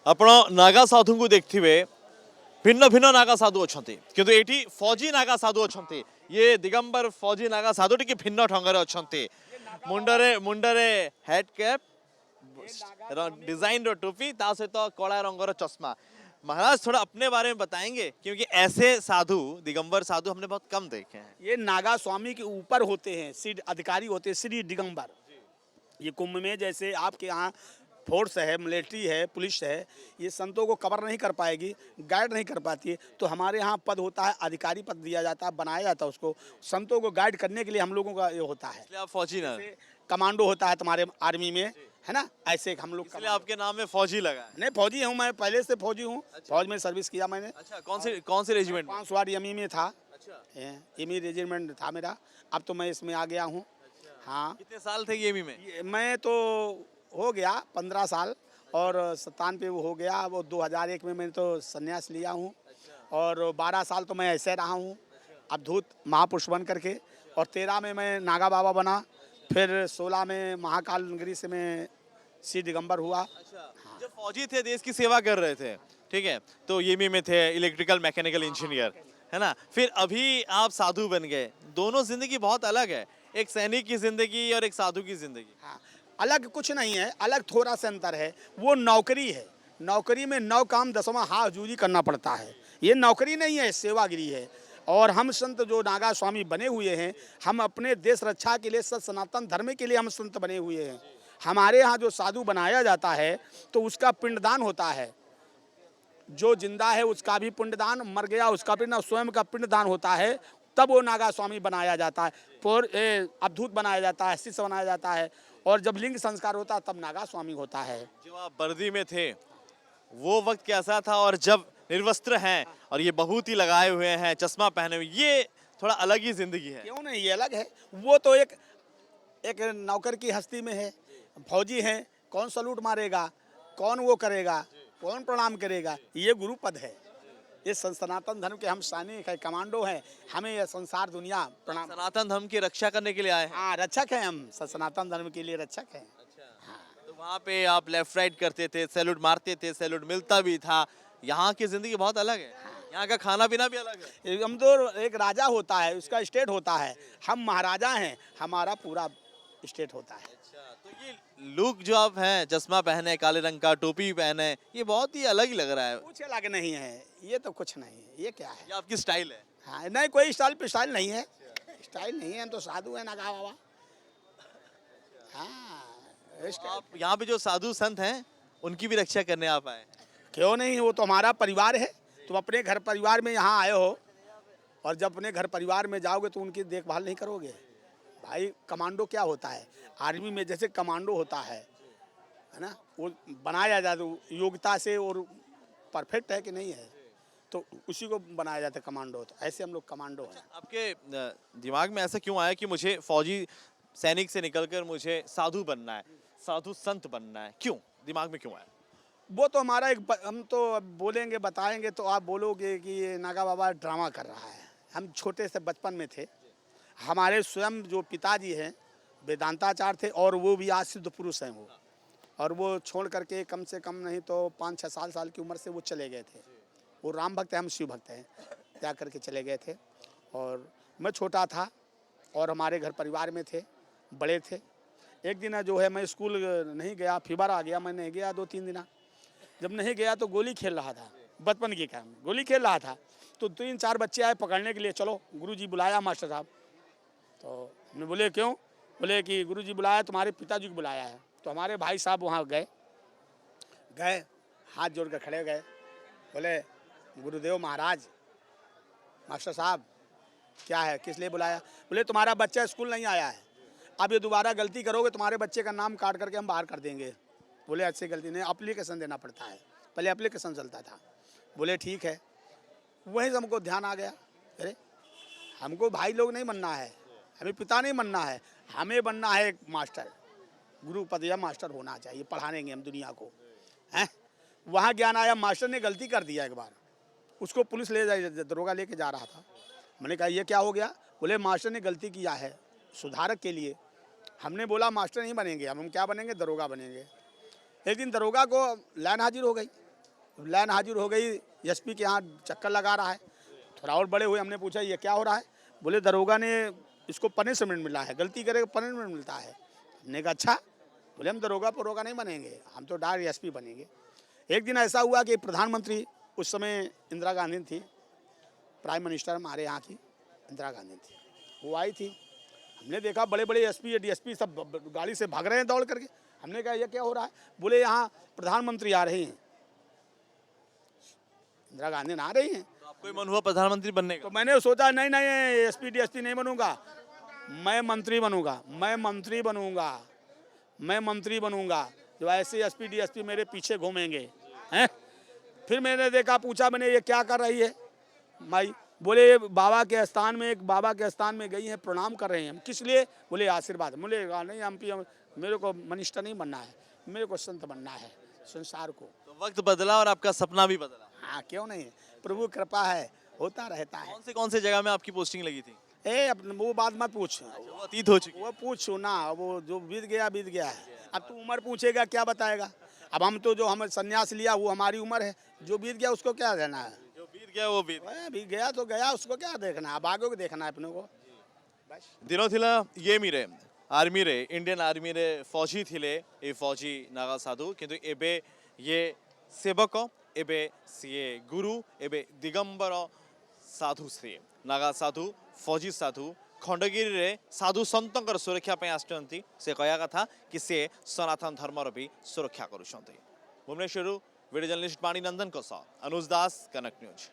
ଆପଣ ନାଗା ସାଧୁଙ୍କୁ ଦେଖିଥିବେ ଭିନ୍ନ ଭିନ୍ନ ନାଗା ସାଧୁ ଅଛନ୍ତି କିନ୍ତୁ ଏଠି ଫୌଜି ନାଗା ସାଧୁ ଅଛନ୍ତି। ଇଏ ଦିଗମ୍बर ଫୌଜି ନାଗା ସାଧୁ ଟିକେ ଭିନ୍ନ ଢଙ୍ଗରେ ଅଛନ୍ତି। ମୁଣ୍ଡରେ ମୁଣ୍ଡରେ ହେଡ୍ କ୍ୟାପ୍ डिजाइन रो टोपी ता सहित कला रंगर चश्मा। महाराज थोड़ा अपने बारे में बताएंगे क्योंकि ऐसे साधु दिगंबर साधु हमने बहुत कम देखे हैं। ये नागा स्वामी के ऊपर होते हैं, श्री अधिकारी होते हैं, श्री दिगंबर। ये कुंभ में जैसे आपके यहाँ फोर्स है, मिलिट्री है, पुलिस है, ये संतों को कवर नहीं कर पाएगी, गाइड नहीं कर पाती है, तो हमारे यहाँ पद होता है, अधिकारी पद दिया जाता है, बनाया जाता है उसको, संतों को गाइड करने के लिए हम लोगों का ये होता है। इसलिए आप फौजी ना, कमांडो होता है तुम्हारे आर्मी में, है ना, ऐसे हम लोग। इसलिए आपके नाम में फौजी लगा है। नहीं, फौजी हूँ मैं, पहले से फौजी हूँ। अच्छा। फौज में सर्विस किया मैंने। अच्छा, कौन से रेजिमेंट? 5 वार यमी में था। अच्छा, यमी रेजिमेंट था मेरा। अब तो मैं इसमें आ गया हूँ। हाँ, कितने साल थे ये में? मैं तो हो गया 15 साल और 97 पे वो हो गया। वो 2001 में मैंने तो संन्यास लिया हूँ और 12 साल तो मैं ऐसे रहा हूँ अवधूत महापुरुष बन करके। और 13 में मैं नागा बाबा बना, फिर 16 में महाकाल नगरी से मैं श्री दिगंबर हुआ। अच्छा, जब फौजी थे देश की सेवा कर रहे थे, ठीक है, तो येमी में थे इलेक्ट्रिकल मैकेनिकल इंजीनियर, है ना, फिर अभी आप साधु बन गए। दोनों जिंदगी बहुत अलग है, एक सैनिक की जिंदगी और एक साधु की जिंदगी। हाँ, अलग कुछ नहीं है, अलग थोड़ा सा अंतर है। वो नौकरी है, नौकरी में 9 काम 10वां हाजुरी करना पड़ता है। ये नौकरी नहीं है, सेवागिरी है। और हम संत जो नागा स्वामी बने हुए हैं, हम अपने देश रक्षा के लिए, सत सनातन धर्म के लिए हम संत बने हुए हैं। हमारे यहाँ जो साधु बनाया जाता है तो उसका पिंडदान होता है। जो जिंदा है उसका भी पिंडदान, मर गया उसका पिंड, स्वयं का पिंडदान होता है, तब वो नागा स्वामी बनाया जाता है। फिर अवधूत बनाया जाता है, शिष्य बनाया जाता है, और जब लिंग संस्कार होता है तब नागा स्वामी होता है। जब आप वर्दी में थे वो वक्त कैसा था, और जब निर्वस्त्र हैं और ये बहूती लगाए हुए हैं, चश्मा पहने हुए, ये थोड़ा अलग ही जिंदगी है। क्यों नहीं, ये अलग है। वो तो एक नौकर की हस्ती में है, फौजी है, कौन सलूट मारेगा, कौन वो करेगा, कौन प्रणाम करेगा, ये गुरु पद है। ये सनातन धर्म के हम सैनिक है, कमांडो हैं, हमें ये संसार दुनिया प्रणाम। सनातन धर्म की रक्षा करने के लिए आए हैं। हाँ, रक्षक हैं हम, सनातन धर्म के लिए रक्षक हैं। तो वहाँ पे आप लेफ्ट राइट करते थे, सैल्यूट मारते थे, सैल्यूट मिलता भी था। यहाँ की जिंदगी बहुत अलग है, यहाँ का खाना पीना भी अलग है। हम तो, एक राजा होता है, उसका स्टेट होता है, हम महाराजा हैं, हमारा पूरा स्टेट होता है। तो ये लुक जो आप हैं, चश्मा पहने, काले रंग का टोपी पहने, ये बहुत ही अलग ही लग रहा है। कुछ अलग नहीं है, ये तो कुछ नहीं है। ये क्या है? ये आपकी स्टाइल है। हाँ, नहीं, कोई स्टाइल नहीं है, स्टाइल नहीं है, हम तो साधु है नागा बाबा। हाँ, आप यहाँ पे जो साधु संत हैं उनकी भी रक्षा करने आप आए? क्यों नहीं, वो तो हमारा परिवार है। तुम अपने घर परिवार में यहाँ आए हो, और जब अपने घर परिवार में जाओगे तो उनकी देखभाल नहीं करोगे? भाई, कमांडो क्या होता है? आर्मी में जैसे कमांडो होता है ना, वो बनाया जाता है योग्यता से, और परफेक्ट है कि नहीं है, तो उसी को बनाया जाता है कमांडो। तो ऐसे हम लोग कमांडो हैं। आपके दिमाग में ऐसा क्यों आया कि मुझे फौजी सैनिक से निकलकर मुझे साधु बनना है, साधु संत बनना है? क्यों दिमाग में क्यों आया? वो तो हमारा हम तो अब बोलेंगे, बताएंगे तो आप बोलोगे कि ये नागा बाबा ड्रामा कर रहा है। हम छोटे से बचपन में थे, हमारे स्वयं जो पिताजी हैं वेदांताचार्य थे, और वो भी आज सिद्ध पुरुष हैं वो, और वो छोड़ करके कम से कम नहीं तो 5-6 साल की उम्र से वो चले गए थे। वो राम भक्त हैं, हम शिव भक्त हैं, त्याग करके चले गए थे। और मैं छोटा था और हमारे घर परिवार में थे, बड़े थे। एक दिन जो है मैं स्कूल नहीं गया, फीवर आ गया, मैं नहीं गया 2-3 दिन। जब नहीं गया तो गोली खेल रहा था, बचपन की काम, गोली खेल रहा था, तो 3-4 बच्चे आए पकड़ने के लिए। चलो गुरुजी बुलाया मास्टर साहब, तो हमने बोले क्यों? बोले कि गुरुजी बुलाया, तुम्हारे पिताजी को बुलाया है। तो हमारे भाई साहब वहाँ गए, हाथ जोड़ कर खड़े गए, बोले गुरुदेव महाराज, मास्टर साहब क्या है, किस लिए बुलाया? बोले तुम्हारा बच्चा स्कूल नहीं आया है, अब ये दोबारा गलती करोगे तुम्हारे बच्चे का नाम काट करके हम बाहर कर देंगे। बोले अच्छी गलती नहीं, एप्लीकेशन देना पड़ता है, पहले एप्लीकेशन चलता था। बोले ठीक है। वहीं से हमको ध्यान आ गया, अरे हमको भाई लोग नहीं बनना है, हमें पिता नहीं बनना है, हमें बनना है एक मास्टर, गुरु पद या मास्टर होना चाहिए, पढ़ाएंगे हम दुनिया को, हैं। वहाँ ज्ञान आया, मास्टर ने गलती कर दिया एक बार, उसको पुलिस ले जा, दरोगा लेके जा रहा था। मैंने कहा ये क्या हो गया? बोले मास्टर ने गलती किया है, सुधारक के लिए। हमने बोला मास्टर नहीं बनेंगे हम क्या बनेंगे? दरोगा बनेंगे। एक दिन दरोगा को लाइन हाजिर हो गई, लाइन हाजिर हो गई, एसपी के यहाँ चक्कर लगा रहा है। थोड़ा और बड़े हुए, हमने पूछा ये क्या हो रहा है, बोले दरोगा ने इसको पनिशमेंट मिला है, गलती करेगा पनिशमेंट मिलता है। हमने कहा अच्छा, बोले हम दरोगा परोगा नहीं बनेंगे, हम तो डायरेक्ट एसपी बनेंगे। एक दिन ऐसा हुआ कि प्रधानमंत्री, उस समय इंदिरा गांधी थी, प्राइम मिनिस्टर हमारे यहाँ की इंदिरा गांधी थी, वो आई थी। हमने देखा बड़े बड़े एसपी डीएसपी सब गाड़ी से भाग रहे हैं दौड़ करके। हमने कहा ये क्या हो रहा है, बोले यहाँ प्रधानमंत्री आ रही हैं, इंदिरा गांधी आ रही हैं। तो आपको मन हुआ प्रधानमंत्री बनने का? तो मैंने सोचा नहीं नहीं एसपी डीएसपी नहीं बनूंगा, मैं मंत्री बनूंगा, मैं मंत्री बनूंगा, मैं मंत्री बनूंगा। जो ऐसे एसपी डीएसपी मेरे पीछे घूमेंगे हैं। फिर मैंने देखा, पूछा मैंने ये क्या कर रही है माई, बोले बाबा के स्थान में, एक बाबा के स्थान में गई हैं, प्रणाम कर रहे हैं। हम किस लिए, बोले आशीर्वाद। बोले नहीं एमपी, मेरे को मिनिस्टर नहीं बनना है, मेरे को संत बनना है संसार को। तो वक्त बदला और आपका सपना भी बदला। हाँ क्यों नहीं, प्रभु कृपा है, होता रहता है। कौन से जगह में आपकी पोस्टिंग लगी थी? वो बात मत पूछ, वो अतीत हो चुकी। वो पूछो ना, वो जो बीत गया बीत गया है। अब तू उम्र पूछेगा क्या बताएगा। अब हम तो जो हम संन्यास लिया वो हमारी उम्र है, जो बीत गया उसको क्या देना है। जो बीत गया वो बीत बीत गया तो गया, उसको क्या देखना है, अब आगे को देखना है अपने को बस। दिनों थिला ये मिरे आर्मी रे, इंडियन आर्मी रे फौजी थिले, ए फौजी नागा साधु, किंतु एबे ये सेवक, एबे सिए गुरु, एबे दिगंबर साधु श्री नागा साधु फौजी साधु खंडगिरी रे साधु सन्तंकर सुरक्षा पे आसचंती। से कहया कथा कि से सनातन धर्मर भी सुरक्षा करुछंती। भुवनेश्वर वीडियो जर्नलिस्ट पाणी नंदन को अनुज दास, कनक न्यूज।